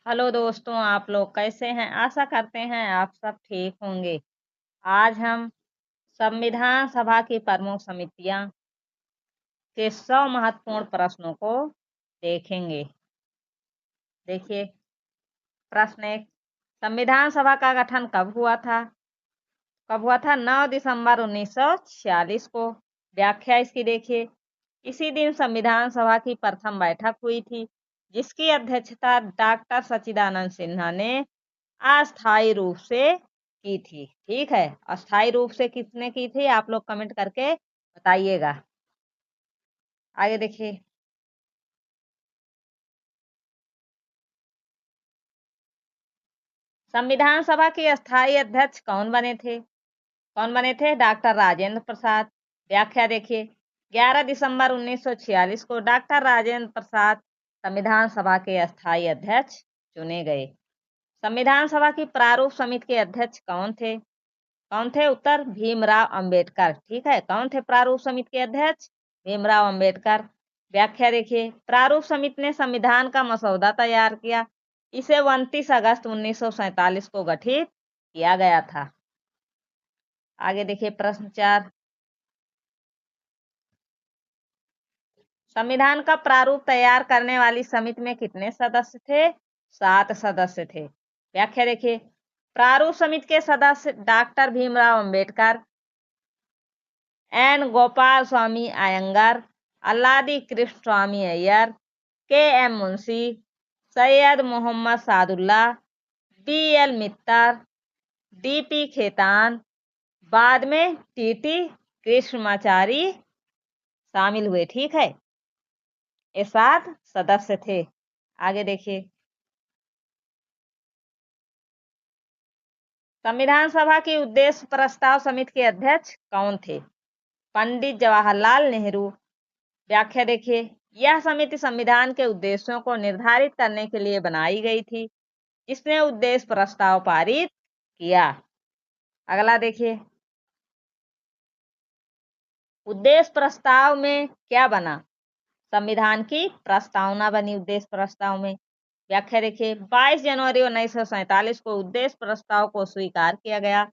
Hello दोस्तों, आप लोग कैसे हैं? आशा करते हैं आप सब ठीक होंगे। आज हम संविधान सभा की प्रमुख समितियां के 100 महत्वपूर्ण प्रश्नों को देखेंगे। देखिए, प्रश्न एक, संविधान सभा का गठन कब हुआ था? 9 दिसंबर 1946 को। व्याख्या इसकी देखिए, इसी दिन संविधान सभा की प्रथम बैठक हुई थी, जिसकी अध्यक्षता डॉक्टर सच्चिदानंद सिन्हा ने अस्थायी रूप से की थी। ठीक है, अस्थायी रूप से किसने की थी? आप लोग कमेंट करके बताइएगा। आगे देखिए, संविधान सभा के अस्थायी अध्यक्ष कौन बने थे? डॉक्टर राजेंद्र प्रसाद। व्याख्या देखिए, 11 दिसंबर 1946 को डॉक्टर राजेंद्र प्रसाद संविधान सभा के अस्थायी अध्यक्ष चुने गए। संविधान सभा की प्रारूप समिति के अध्यक्ष कौन थे? उत्तर, भीमराव अंबेडकर। ठीक है, कौन थे प्रारूप समिति के अध्यक्ष? भीमराव अंबेडकर। व्याख्या देखिए, प्रारूप समिति ने संविधान का मसौदा तैयार किया। इसे 29 अगस्त 1947 को गठित किया गया था। आगे देखिए, प्रश्न 4, संविधान का प्रारूप तैयार करने वाली समिति में कितने सदस्य थे? 7 सदस्य थे। व्याख्या देखिए, प्रारूप समिति के सदस्य doctor Bhimrao Ambedkar, N Gopal Swami Ayyangar, Alladi Krishna Swami Iyer, K M Munshi, Syed Mohammad Saadulla, B L Mitter, D P Khaitan, बाद में टी टी कृष्णमाचारी शामिल हुए। ठीक है, ये 7 सदस्य थे। आगे देखिए, संविधान सभा की उद्देश्य प्रस्ताव समिति के अध्यक्ष कौन थे? पंडित जवाहरलाल नेहरू। व्याख्या देखिए, यह समिति संविधान के उद्देश्यों को निर्धारित करने के लिए बनाई गई थी, जिसने उद्देश्य प्रस्ताव पारित किया। अगला देखिए, उद्देश्य प्रस्ताव में क्या बना? संविधान की प्रस्तावना बनी उद्देश्य प्रस्ताव में। व्याख्या देखिए, 22 जनवरी 1947 को उद्देश्य प्रस्ताव को स्वीकार किया गया,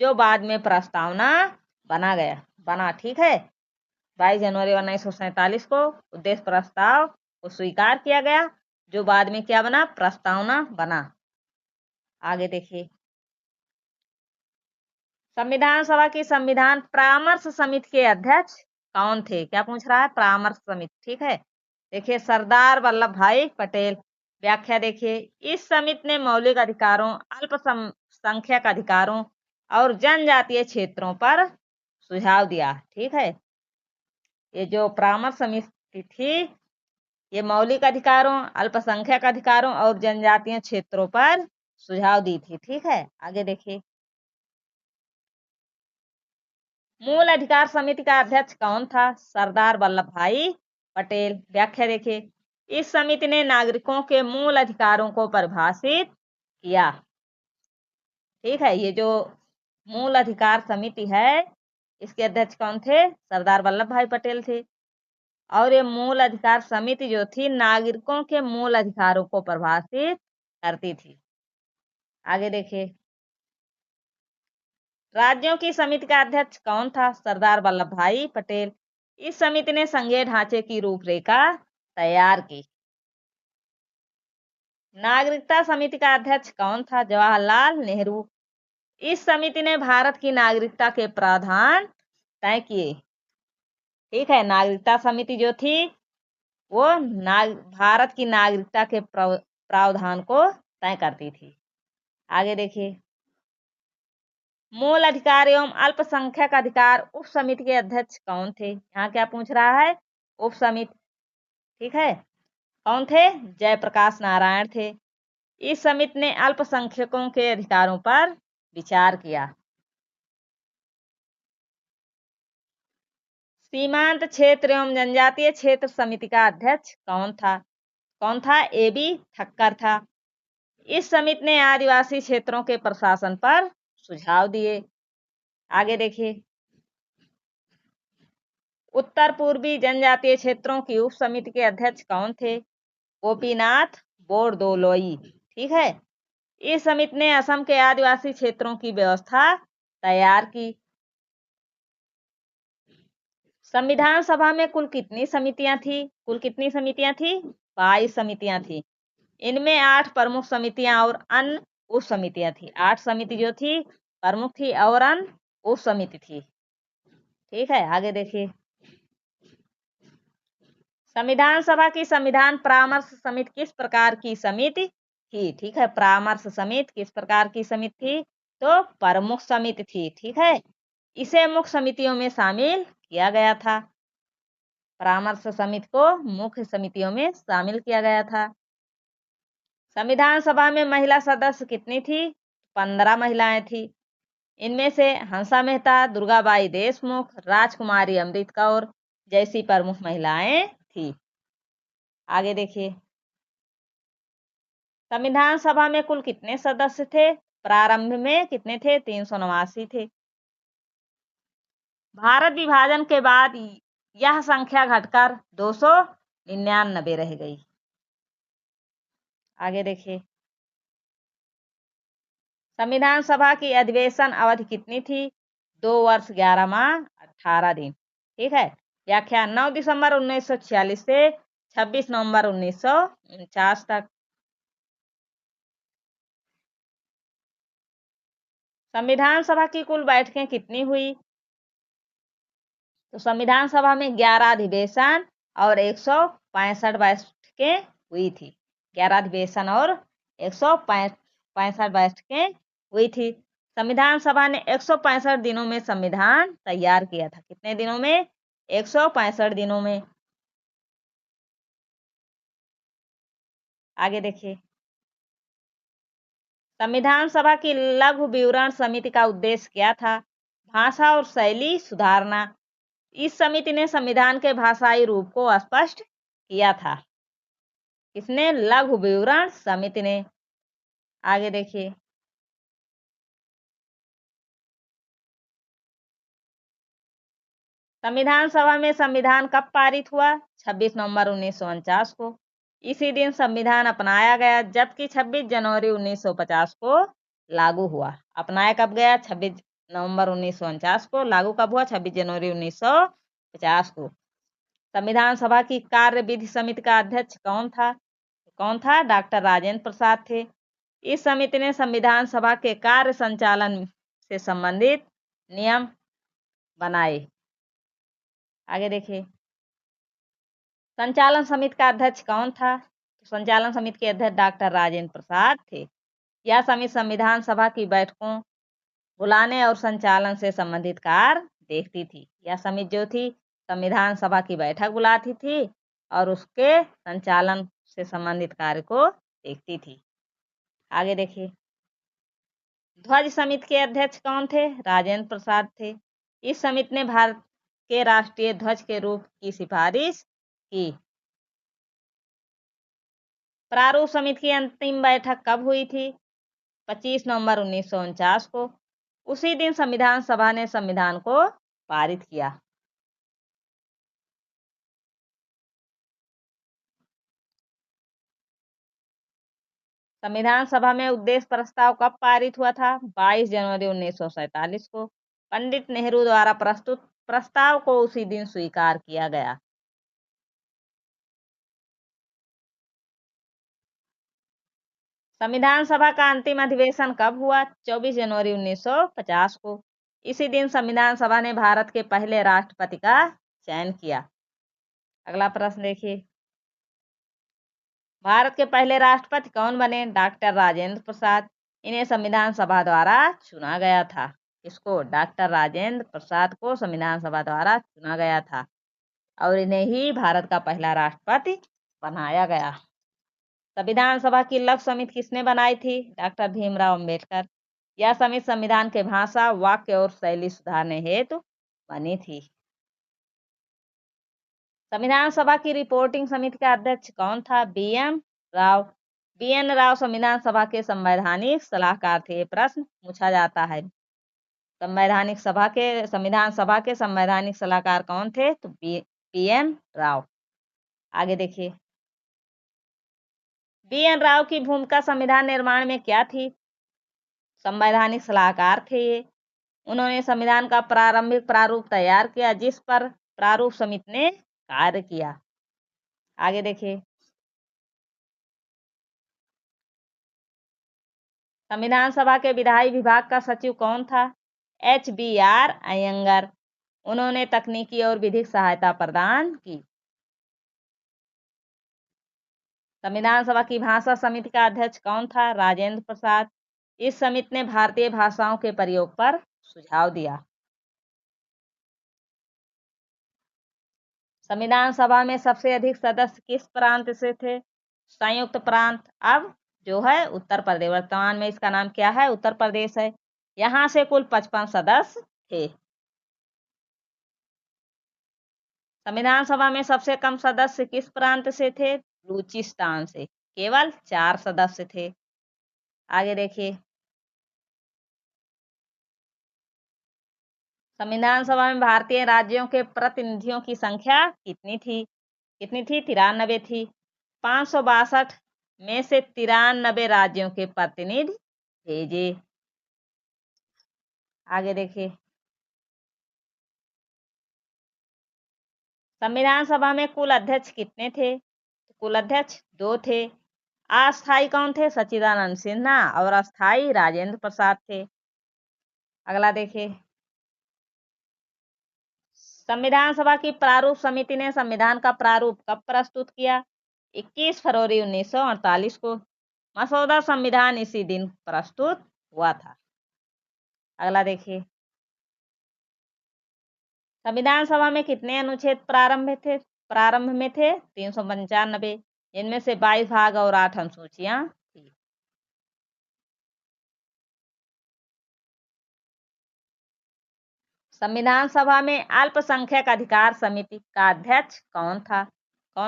जो बाद में प्रस्तावना बना। ठीक है, 22 जनवरी 1947 को उद्देश्य प्रस्ताव को स्वीकार किया गया, जो बाद में क्या बना? प्रस्तावना बना। आगे देखिए, संविधान सभा की संविधान परामर्श समिति के अध्यक्ष कौन थे? क्या पूछ रहा है? परामर्श समिति। ठीक है, देखिए, सरदार वल्लभ भाई पटेल। व्याख्या देखिए, इस समिति ने मौलिक अधिकारों, अल्पसंख्यक अधिकारों और जनजातीय क्षेत्रों पर सुझाव दिया। ठीक है, ये जो परामर्श समिति थी, ये मौलिक अधिकारों, अल्पसंख्यक अधिकारों और जनजातीय क्षेत्रों पर सुझाव दी थी। ठीक है, आगे देखिए, मूल अधिकार समिति का अध्यक्ष कौन था? सरदार वल्लभ भाई पटेल। व्याख्या देखिए, इस समिति ने नागरिकों के मूल अधिकारों को परिभाषित किया। ठीक है, ये जो मूल अधिकार समिति है, इसके अध्यक्ष कौन थे? सरदार वल्लभ भाई पटेल थे। और ये मूल अधिकार समिति जो थी, नागरिकों के मूल अधिकारों को परिभाषित करती थी। आगे देखिए, राज्यों की समिति का अध्यक्ष कौन था? सरदार वल्लभ भाई पटेल। इस समिति ने संघीय ढांचे की रूपरेखा तैयार की। नागरिकता समिति का अध्यक्ष कौन था? जवाहरलाल नेहरू। इस समिति ने भारत की नागरिकता के प्रावधान तय किए। ठीक है, नागरिकता समिति जो थी, वो भारत की नागरिकता के प्रावधान को तय करती थी। आगे देखिए, मूल अधिकार एवं अल्पसंख्यक अधिकार उप समिति के अध्यक्ष कौन थे? यहाँ क्या पूछ रहा है? उप समिति। ठीक है, कौन थे? जयप्रकाश नारायण थे। इस समिति ने अल्पसंख्यकों के अधिकारों पर विचार किया। सीमांत क्षेत्र एवं जनजातीय क्षेत्र समिति का अध्यक्ष कौन था? ए बी ठक्कर था। इस समिति ने आदिवासी क्षेत्रों के प्रशासन पर सुझाव दिए। आगे देखिए, उत्तर पूर्वी जनजातीय क्षेत्रों की उप समिति के अध्यक्ष कौन थे? गोपीनाथ बोरदोलोई। ठीक है। इस समिति ने असम के आदिवासी क्षेत्रों की व्यवस्था तैयार की। संविधान सभा में कुल कितनी समितियां थी? कुल कितनी समितियां थी? 22 समितियां थी। इनमें 8 प्रमुख समितियां और अन्य उप समितियां थी। 8 समिति जो थी प्रमुख थी और अन्य उप समिति थी। ठीक है, आगे देखिए। संविधान सभा की संविधान परामर्श समिति किस प्रकार की समिति थी? ठीक है, परामर्श समिति किस प्रकार की समिति थी? तो प्रमुख समिति थी। ठीक है, इसे मुख्य समितियों में शामिल किया गया था। परामर्श समिति को मुख्य समितियों में शामिल किया गया था। संविधान सभा में महिला सदस्य कितनी थी? 15 महिलाएं थी। इनमें से हंसा मेहता, दुर्गाबाई देशमुख, राजकुमारी अमृत कौर जैसी प्रमुख महिलाएं थी। आगे देखिए। संविधान सभा में कुल कितने सदस्य थे? प्रारंभ में कितने थे? 389 थे। भारत विभाजन के बाद यह संख्या घटकर 299 रह गई। आगे देखिए। संविधान सभा की अधिवेशन अवधि कितनी थी? 2 वर्ष 11 माह 18 दिन। ठीक है, व्याख्या 9 दिसंबर 1946 से 26 नवंबर 1949 तक। संविधान सभा की कुल बैठकें कितनी हुई? तो संविधान सभा में 11 अधिवेशन और 165 बैठकें हुई थी। 11 अधिवेशन और 165 बैठकें हुई थी। संविधान सभा ने 165 दिनों में संविधान तैयार किया था। कितने दिनों में? 165 दिनों में। आगे देखिए। संविधान सभा की लघु विवरण समिति का उद्देश्य क्या था? भाषा और शैली सुधारना। इस समिति ने संविधान के भाषाई रूप को स्पष्ट किया था। किसने? लघु विवरण समिति ने। आगे देखिए। संविधान सभा में संविधान कब पारित हुआ? 26 नवंबर 1949 को। इसी दिन संविधान अपनाया गया, जबकि 26 जनवरी 1950 को लागू हुआ। अपनाया कब गया? 26 नवंबर 1949 को। लागू कब हुआ? 26 जनवरी 1950 को। संविधान सभा की कार्य विधि समिति का अध्यक्ष कौन था? डॉक्टर राजेंद्र प्रसाद थे। इस समिति ने संविधान सभा के कार्य संचालन से संबंधित नियम बनाए। आगे देखिए। संचालन समिति का अध्यक्ष कौन था? संचालन समिति के अध्यक्ष डॉक्टर राजेंद्र प्रसाद थे। यह समिति संविधान सभा की बैठकों बुलाने और संचालन से संबंधित कार्य देखती थी। यह समिति जो थी संविधान सभा की बैठक बुलाती थी और उसके संचालन से संबंधित कार्य को देखती थी। आगे देखिए। ध्वज समिति के अध्यक्ष कौन थे? राजेंद्र प्रसाद थे। इस समिति ने भारत के राष्ट्रीय ध्वज के रूप की सिफारिश की। प्रारूप समिति की अंतिम बैठक कब हुई थी? 25 नवंबर 1949 को। उसी दिन संविधान सभा ने संविधान को पारित किया। संविधान सभा में उद्देश्य प्रस्ताव कब पारित हुआ था? 22 जनवरी 1947 को। पंडित नेहरू द्वारा प्रस्तुत प्रस्ताव को उसी दिन स्वीकार किया गया। संविधान सभा का अंतिम अधिवेशन कब हुआ? 24 जनवरी 1950 को। इसी दिन संविधान सभा ने भारत के पहले राष्ट्रपति का चयन किया। अगला प्रश्न देखिए। भारत के पहले राष्ट्रपति कौन बने? डॉक्टर राजेंद्र प्रसाद। इन्हें संविधान सभा द्वारा चुना गया था। इसको? डॉक्टर राजेंद्र प्रसाद को संविधान सभा द्वारा चुना गया था और इन्हें ही भारत का पहला राष्ट्रपति बनाया गया। संविधान सभा की लघु समिति किसने बनाई थी? डॉक्टर भीमराव अंबेडकर। यह समिति संविधान के भाषा, वाक्य और शैली सुधारने हेतु बनी थी। संविधान सभा की रिपोर्टिंग समिति का अध्यक्ष कौन था? BN राव। BN राव संविधान सभा के संवैधानिक सलाहकार थे। प्रश्न पूछा जाता है, संविधान सभा के संवैधानिक सलाहकार कौन थे? तो BN राव। आगे देखिए। BN राव की भूमिका संविधान निर्माण में क्या थी? संवैधानिक सलाहकार थे ये। उन्होंने संविधान का प्रारंभिक प्रारूप तैयार किया, जिस पर प्रारूप समिति ने कार्य किया। आगे देखिए, संविधान सभा के विधायी विभाग का सचिव कौन था? HBR अयंगर। उन्होंने तकनीकी और विधिक सहायता प्रदान की। संविधान सभा की भाषा समिति का अध्यक्ष कौन था? राजेंद्र प्रसाद। इस समिति ने भारतीय भाषाओं के प्रयोग पर सुझाव दिया। संविधान सभा में सबसे अधिक सदस्य किस प्रांत से थे? संयुक्त प्रांत। अब जो है उत्तर प्रदेश, वर्तमान में इसका नाम क्या है? उत्तर प्रदेश है। यहाँ से कुल 55 सदस्य थे। संविधान सभा में सबसे कम सदस्य किस प्रांत से थे? बलूचिस्तान से, केवल 4 सदस्य थे। आगे देखिए, संविधान सभा में भारतीय राज्यों के प्रतिनिधियों की संख्या कितनी थी? 93 थी। 562 में से 93 राज्यों के प्रतिनिधि भेजे। आगे देखिए, संविधान सभा में कुल अध्यक्ष कितने थे? कुल अध्यक्ष 2 थे। अस्थायी कौन थे? सच्चिदानंद सिन्हा, और अस्थायी राजेंद्र प्रसाद थे। अगला देखिए, संविधान सभा की प्रारूप समिति ने संविधान का प्रारूप कब प्रस्तुत किया? 21 फरवरी 1948 को। मसौदा संविधान इसी दिन प्रस्तुत हुआ था। अगला देखिए, संविधान सभा में कितने अनुच्छेद प्रारंभ में थे 395, जिनमें से 22 भाग और 8 अनुसूचियां थी। संविधान सभा में अल्पसंख्यक अधिकार समिति का अध्यक्ष कौन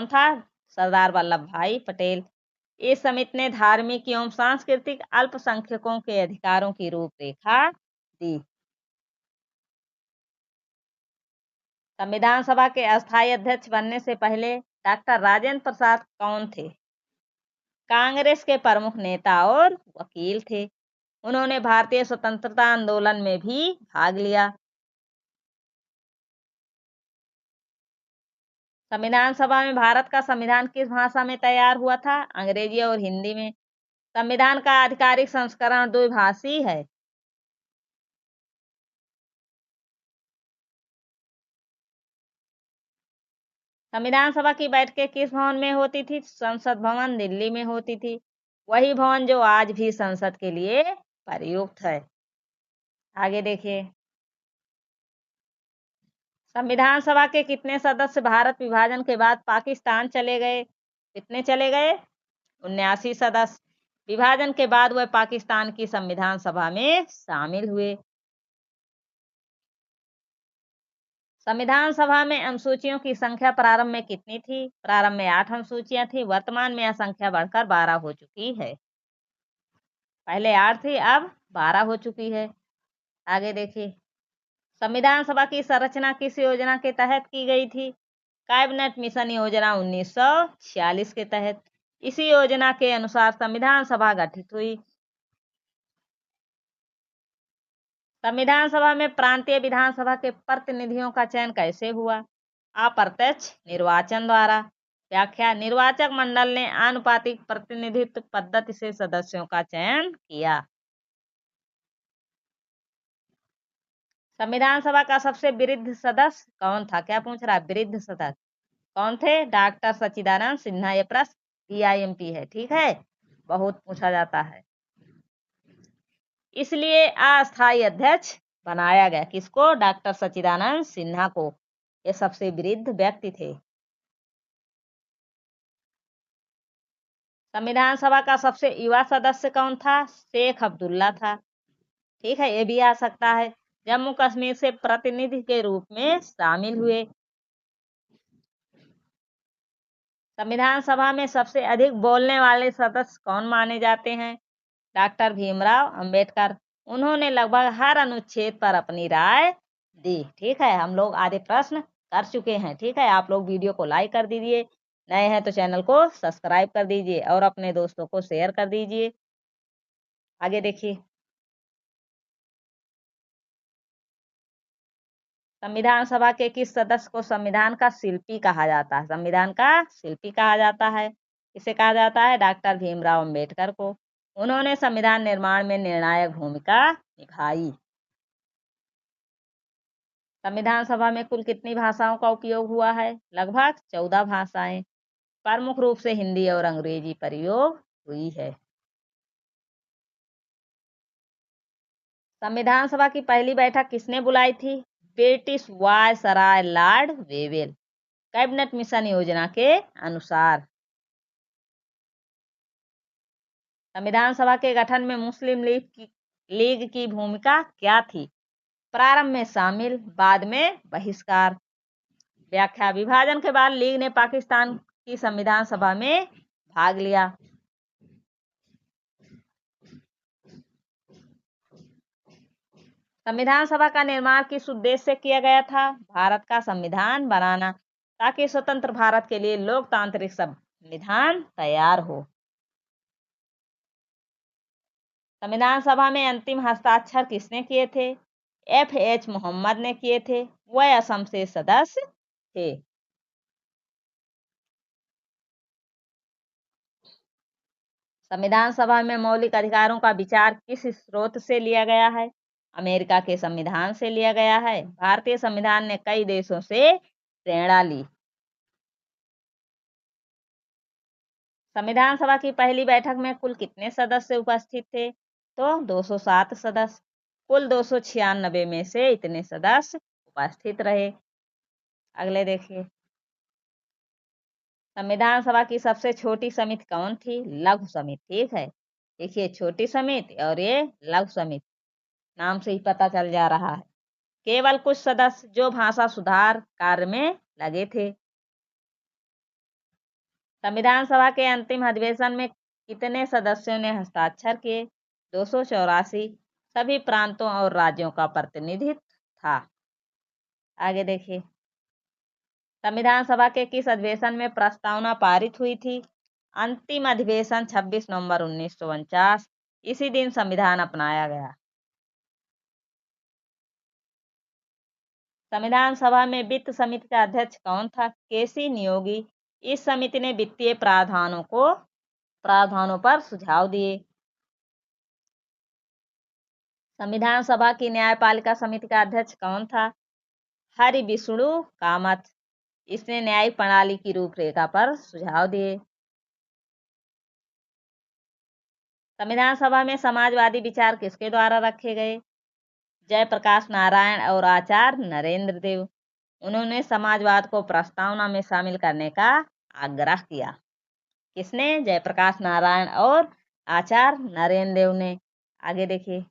था? सरदार वल्लभ भाई पटेल। इस समिति ने धार्मिक एवं सांस्कृतिक अल्पसंख्यकों के अधिकारों की रूपरेखा दी। संविधान सभा के अस्थायी अध्यक्ष बनने से पहले डॉक्टर राजेंद्र प्रसाद कौन थे? कांग्रेस के प्रमुख नेता और वकील थे। उन्होंने भारतीय स्वतंत्रता आंदोलन में भी भाग लिया। संविधान सभा में भारत का संविधान किस भाषा में तैयार हुआ था? अंग्रेजी और हिंदी में। संविधान का आधिकारिक संस्करण द्विभाषी है। संविधान सभा की बैठकें किस भवन में होती थी? संसद भवन दिल्ली में होती थी। वही भवन जो आज भी संसद के लिए प्रयुक्त है। आगे देखिए, संविधान सभा के कितने सदस्य भारत विभाजन के बाद पाकिस्तान चले गए? कितने चले गए? 79 सदस्य। विभाजन के बाद वह पाकिस्तान की संविधान सभा में शामिल हुए। संविधान सभा में अनुसूचियों की संख्या प्रारंभ में कितनी थी? प्रारंभ में 8 अनुसूचियां थी। वर्तमान में यह संख्या बढ़कर 12 हो चुकी है। पहले 8 थी, अब 12 हो चुकी है। आगे देखिए, संविधान सभा की संरचना किस योजना के तहत की गई थी? कैबिनेट मिशन योजना 1946 के तहत। इसी योजना के अनुसार संविधान सभा गठित हुई। संविधान सभा में प्रांतीय विधानसभा के प्रतिनिधियों का चयन कैसे हुआ? अप्रत्यक्ष निर्वाचन द्वारा। व्याख्या, निर्वाचक मंडल ने आनुपातिक प्रतिनिधित्व पद्धति से सदस्यों का चयन किया। संविधान सभा का सबसे वृद्ध सदस्य कौन था? क्या पूछ रहा है? वृद्ध सदस्य कौन थे? डॉक्टर सच्चिदानंद सिन्हा। ये प्रश्न PIMP है, ठीक है, बहुत पूछा जाता है। इसलिए अस्थायी अध्यक्ष बनाया गया। किसको? डॉक्टर सच्चिदानंद सिन्हा को। ये सबसे वृद्ध व्यक्ति थे। संविधान सभा का सबसे युवा सदस्य कौन था? शेख अब्दुल्ला था। ठीक है, ये भी आ सकता है। जम्मू कश्मीर से प्रतिनिधि के रूप में शामिल हुए। संविधान सभा में सबसे अधिक बोलने वाले सदस्य कौन माने जाते हैं? डॉक्टर भीमराव अंबेडकर। उन्होंने लगभग हर अनुच्छेद पर अपनी राय दी। ठीक है, हम लोग आधे प्रश्न कर चुके हैं। ठीक है, आप लोग वीडियो को लाइक कर दीजिए। नए हैं तो चैनल को सब्सक्राइब कर दीजिए और अपने दोस्तों को शेयर कर दीजिए। आगे देखिए, संविधान सभा के किस सदस्य को संविधान का शिल्पी कहा जाता है? संविधान का शिल्पी कहा जाता है। किसे कहा जाता है? डॉक्टर भीमराव अंबेडकर को। उन्होंने संविधान निर्माण में निर्णायक भूमिका निभाई। संविधान सभा में कुल कितनी भाषाओं का उपयोग हुआ है? लगभग 14 भाषाएं। प्रमुख रूप से हिंदी और अंग्रेजी प्रयोग हुई है। संविधान सभा की पहली बैठक किसने बुलाई थी? British viceroy Lord Wavell, cabinet mission योजना के अनुसार। संविधान सभा के गठन में मुस्लिम लीग की भूमिका क्या थी? प्रारंभ में शामिल, बाद में बहिष्कार। व्याख्या, विभाजन के बाद लीग ने पाकिस्तान की संविधान सभा में भाग लिया। संविधान सभा का निर्माण किस उद्देश्य से किया गया था? भारत का संविधान बनाना, ताकि स्वतंत्र भारत के लिए लोकतांत्रिक संविधान तैयार हो। संविधान सभा में अंतिम हस्ताक्षर किसने किए थे? FH मोहम्मद ने किए थे। वह असम से सदस्य थे। संविधान सभा में मौलिक अधिकारों का विचार किस स्रोत से लिया गया है? अमेरिका के संविधान से लिया गया है। भारतीय संविधान ने कई देशों से प्रेरणा ली। संविधान सभा की पहली बैठक में कुल कितने सदस्य उपस्थित थे? तो 207 सदस्य। कुल 296 में से इतने सदस्य उपस्थित रहे। अगले देखिए, संविधान सभा की सबसे छोटी समिति कौन थी? लघु समिति। ठीक है, देखिए, छोटी समिति और ये लघु समिति, नाम से ही पता चल जा रहा है। केवल कुछ सदस्य जो भाषा सुधार कार्य में लगे थे। संविधान सभा के अंतिम अधिवेशन में कितने सदस्यों ने हस्ताक्षर किए? 284। सभी प्रांतों और राज्यों का प्रतिनिधित्व था। आगे देखिए, संविधान सभा के किस अधिवेशन में प्रस्तावना पारित हुई थी? अंतिम अधिवेशन 26 नवंबर 1949। इसी दिन संविधान अपनाया गया। संविधान सभा में वित्त समिति का अध्यक्ष कौन था? केसी नियोगी। इस समिति ने वित्तीय प्रावधानों पर सुझाव दिए। संविधान सभा की न्यायपालिका समिति का अध्यक्ष कौन था? हरि विष्णु कामत। इसने न्यायिक प्रणाली की रूपरेखा पर सुझाव दिए। संविधान सभा में समाजवादी विचार किसके द्वारा रखे गए? जयप्रकाश नारायण और आचार्य नरेंद्र देव। उन्होंने समाजवाद को प्रस्तावना में शामिल करने का आग्रह किया। किसने? जयप्रकाश नारायण और आचार्य नरेंद्र देव ने। आगे देखिए,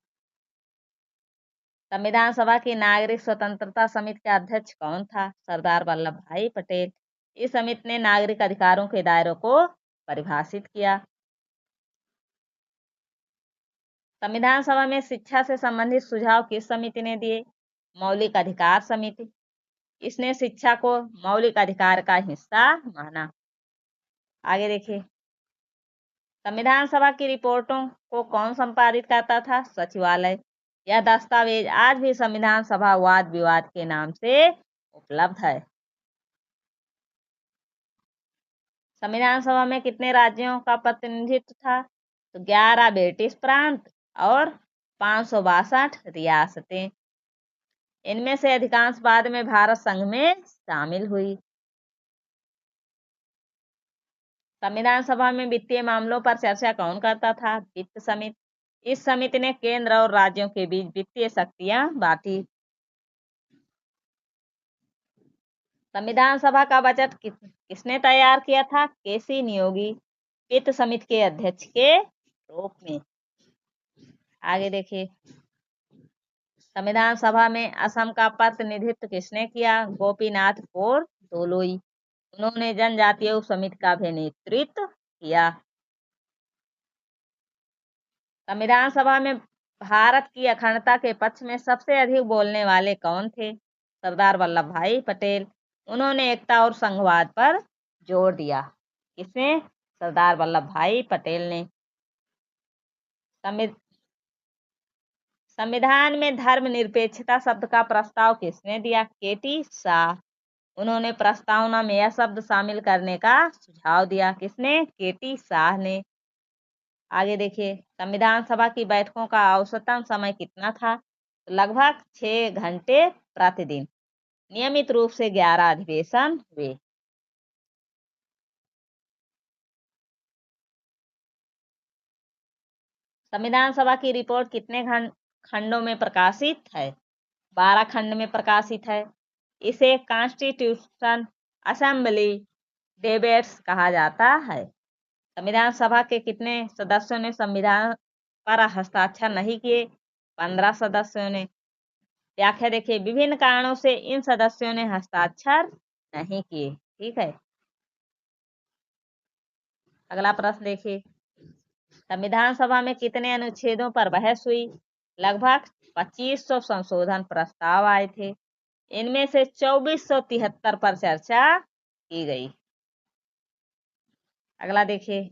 संविधान सभा की नागरिक स्वतंत्रता समिति का अध्यक्ष कौन था? सरदार वल्लभ भाई पटेल। इस समिति ने नागरिक अधिकारों के दायरों को परिभाषित किया। संविधान सभा में शिक्षा से संबंधित सुझाव किस समिति ने दिए? मौलिक अधिकार समिति। इसने शिक्षा को मौलिक अधिकार का हिस्सा माना। आगे देखिए, संविधान सभा की रिपोर्टों को कौन संपादित करता था? सचिवालय। यह दस्तावेज आज भी संविधान सभा वाद विवाद के नाम से उपलब्ध है। संविधान सभा में कितने राज्यों का प्रतिनिधित्व था? तो 11 ब्रिटिश प्रांत और 562 रियासतें। इनमें से अधिकांश बाद में भारत संघ में शामिल हुई। संविधान सभा में वित्तीय मामलों पर चर्चा कौन करता था? वित्त समिति। इस समिति ने केंद्र और राज्यों के बीच वित्तीय शक्तियां बांटी। संविधान सभा का बजट किसने तैयार किया था? केसी नियोगी, वित्त समिति के अध्यक्ष के रूप में। आगे देखिए, संविधान सभा में असम का प्रतिनिधित्व किसने किया? गोपीनाथ बोरदोलोई। उन्होंने जनजातीय उप समिति का भी नेतृत्व किया। संविधान सभा में भारत की अखंडता के पक्ष में सबसे अधिक बोलने वाले कौन थे? सरदार वल्लभ भाई पटेल। उन्होंने एकता और संघवाद पर जोर दिया। किसने? सरदार वल्लभ भाई पटेल ने। संविधान में धर्मनिरपेक्षता शब्द का प्रस्ताव किसने दिया? केटी शाह। उन्होंने प्रस्तावना में यह शब्द शामिल करने का सुझाव दिया। किसने? केटी शाह ने। आगे देखिए, संविधान सभा की बैठकों का औसतन समय कितना था? तो लगभग 6 घंटे प्रतिदिन। नियमित रूप से 11 अधिवेशन हुए। संविधान सभा की रिपोर्ट कितने खंडों में प्रकाशित है? 12 खंड में प्रकाशित है। इसे कॉन्स्टिट्यूशन असेंबली डिबेट्स कहा जाता है। संविधान सभा के कितने सदस्यों ने संविधान पर हस्ताक्षर नहीं किए? 15 सदस्यों ने। व्याख्या देखिए, विभिन्न कारणों से इन सदस्यों ने हस्ताक्षर नहीं किए। ठीक है। अगला प्रश्न देखिए, संविधान सभा में कितने अनुच्छेदों पर बहस हुई? लगभग 2500 संशोधन प्रस्ताव आए थे। इनमें से 2473 पर चर्चा की गई। अगला देखिए,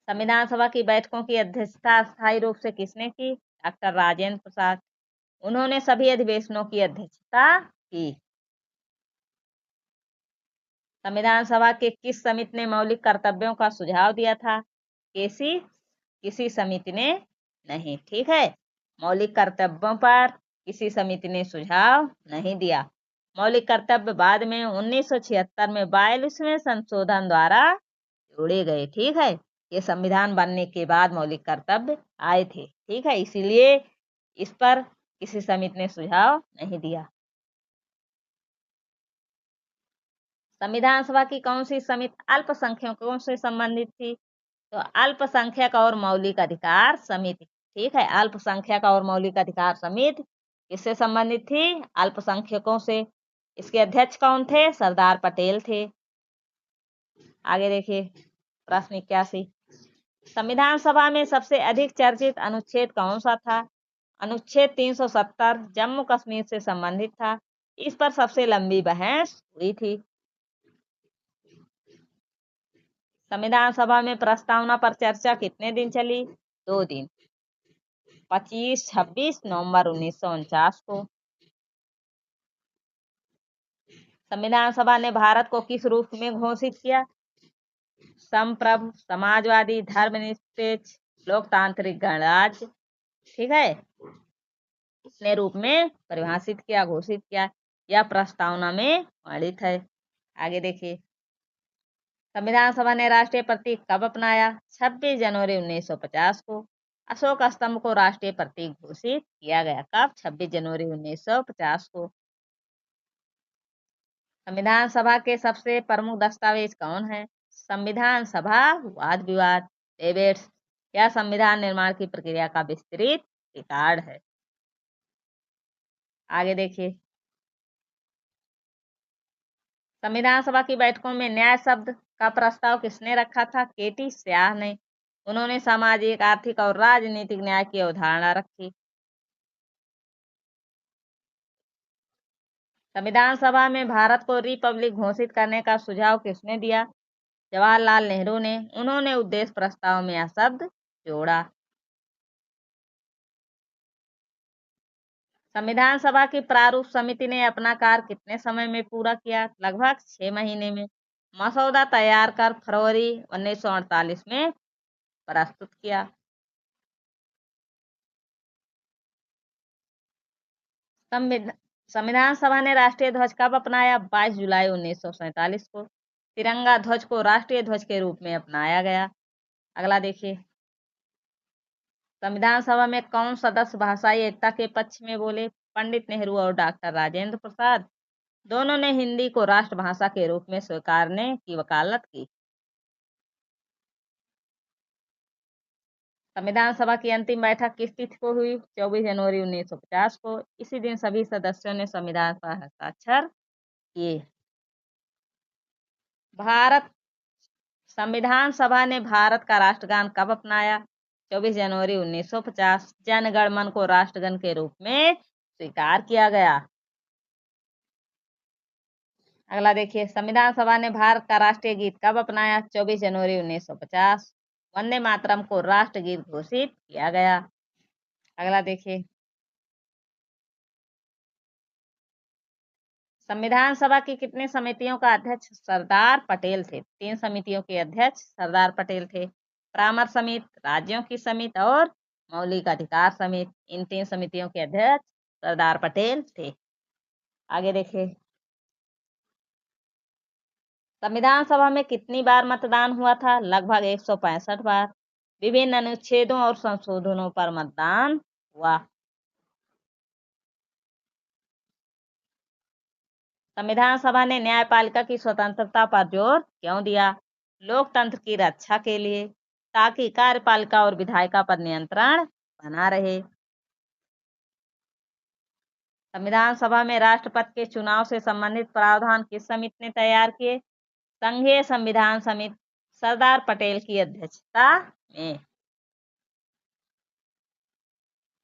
संविधान सभा की बैठकों की अध्यक्षता अस्थायी रूप से किसने की? डॉक्टर राजेंद्र प्रसाद। उन्होंने सभी अधिवेशनों की अध्यक्षता की। संविधान सभा के किस समिति ने मौलिक कर्तव्यों का सुझाव दिया था? किसी समिति ने नहीं। ठीक है, मौलिक कर्तव्यों पर किसी समिति ने सुझाव नहीं दिया। मौलिक कर्तव्य बाद में 1976 में 42वें संशोधन द्वारा जोड़े गए। ठीक है, ये संविधान बनने के बाद मौलिक कर्तव्य आए थे। ठीक है, इसीलिए इस पर किसी समिति ने सुझाव नहीं दिया। संविधान सभा की कौन सी समिति अल्पसंख्यकों से संबंधित थी? तो अल्पसंख्यक और मौलिक अधिकार समिति। ठीक है, अल्पसंख्यक और मौलिक अधिकार समिति किससे संबंधित थी? अल्पसंख्यकों से। इसके अध्यक्ष कौन थे? सरदार पटेल थे। आगे देखिए, प्रश्न 81, संविधान सभा में सबसे अधिक चर्चित अनुच्छेद कौन सा था? अनुच्छेद 370 जम्मू कश्मीर से संबंधित था। इस पर सबसे लंबी बहस हुई थी। संविधान सभा में प्रस्तावना पर चर्चा कितने दिन चली? 2 दिन, 25-26 नवंबर 1949 को। संविधान सभा ने भारत को किस रूप में घोषित किया? संप्रभु, समाजवादी, धर्मनिरपेक्ष, लोकतांत्रिक गणराज्य। ठीक है, अपने रूप में परिभाषित किया, घोषित किया। यह प्रस्तावना में वर्णित है। आगे देखिए, संविधान सभा ने राष्ट्रीय प्रतीक कब अपनाया? 26 जनवरी 1950 को। अशोक स्तंभ को राष्ट्रीय प्रतीक घोषित किया गया। कब? 26 जनवरी 1950 को। संविधान सभा के सबसे प्रमुख दस्तावेज कौन है? संविधान सभा वाद विवाद डिबेट्स। यह संविधान निर्माण की प्रक्रिया का विस्तृत रिकॉर्ड है। आगे देखिए, संविधान सभा की बैठकों में न्याय शब्द का प्रस्ताव किसने रखा था? केटी शाह ने। उन्होंने सामाजिक, आर्थिक और राजनीतिक न्याय की अवधारणा रखी। संविधान सभा में भारत को रिपब्लिक घोषित करने का सुझाव किसने दिया? जवाहरलाल नेहरू ने। उन्होंने उद्देश्य प्रस्ताव में यह शब्द जोड़ा। संविधान सभा की प्रारूप समिति ने अपना कार्य कितने समय में पूरा किया? लगभग 6 महीने में। मसौदा तैयार कर फरवरी 1948 में प्रस्तुत किया। संविधान सभा ने राष्ट्रीय ध्वज कब अपनाया? 22 जुलाई 1947 को। तिरंगा ध्वज को राष्ट्रीय ध्वज के रूप में अपनाया गया। अगला देखिए, संविधान सभा में कौन सदस्य भाषाई एकता के पक्ष में बोले? पंडित नेहरू और डॉक्टर राजेंद्र प्रसाद। दोनों ने हिंदी को राष्ट्रभाषा के रूप में स्वीकारने की वकालत की। संविधान सभा की अंतिम बैठक किस तिथि को हुई? 24 जनवरी 1950 को। इसी दिन सभी सदस्यों ने संविधान पर हस्ताक्षर किए। संविधान सभा ने भारत का राष्ट्रगान कब अपनाया? 24 जनवरी 1950। जन गण मन को राष्ट्रगान के रूप में स्वीकार किया गया। अगला देखिए, संविधान सभा ने भारत का राष्ट्रीय गीत कब अपनाया? 24 जनवरी 1950। वंदे मातरम को राष्ट्रगीत घोषित किया गया। अगला देखिए, संविधान सभा की कितनी समितियों का अध्यक्ष सरदार पटेल थे? 3 समितियों के अध्यक्ष सरदार पटेल थे। परामर्श समिति, राज्यों की समिति और मौलिक अधिकार समिति। इन 3 समितियों के अध्यक्ष सरदार पटेल थे। आगे देखिए, संविधान सभा में कितनी बार मतदान हुआ था? लगभग 165 बार। विभिन्न अनुच्छेदों और संशोधनों पर मतदान हुआ। संविधान सभा ने न्यायपालिका की स्वतंत्रता पर जोर क्यों दिया? लोकतंत्र की रक्षा के लिए, ताकि कार्यपालिका और विधायिका पर नियंत्रण बना रहे। संविधान सभा में राष्ट्रपति के चुनाव से संबंधित प्रावधान किस समिति ने तैयार किए? संघीय संविधान समिति, सरदार पटेल की अध्यक्षता में।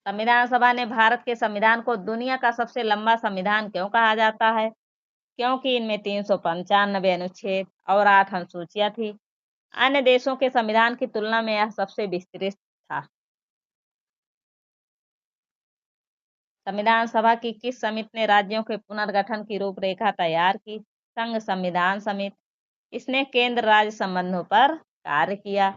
संविधान सभा ने भारत के संविधान को दुनिया का सबसे लंबा संविधान क्यों कहा जाता है? क्योंकि इनमें 395 अनुच्छेद और 8 अनुसूचियां थी। अन्य देशों के संविधान की तुलना में यह सबसे विस्तृत था। संविधान सभा की किस समिति ने राज्यों के पुनर्गठन की रूपरेखा तैयार की? संघ संविधान समिति। इसने केंद्र राज्य संबंधों पर कार्य किया।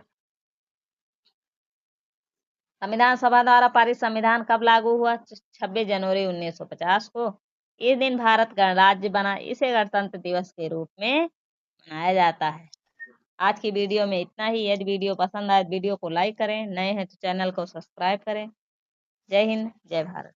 संविधान सभा द्वारा पारित संविधान कब लागू हुआ? 26 जनवरी 1950 को। इस दिन भारत गणराज्य बना। इसे गणतंत्र दिवस के रूप में मनाया जाता है। आज की वीडियो में इतना ही। यदि वीडियो पसंद आए वीडियो को लाइक करें, नए हैं तो चैनल को सब्सक्राइब करें। जय हिंद, जय भारत।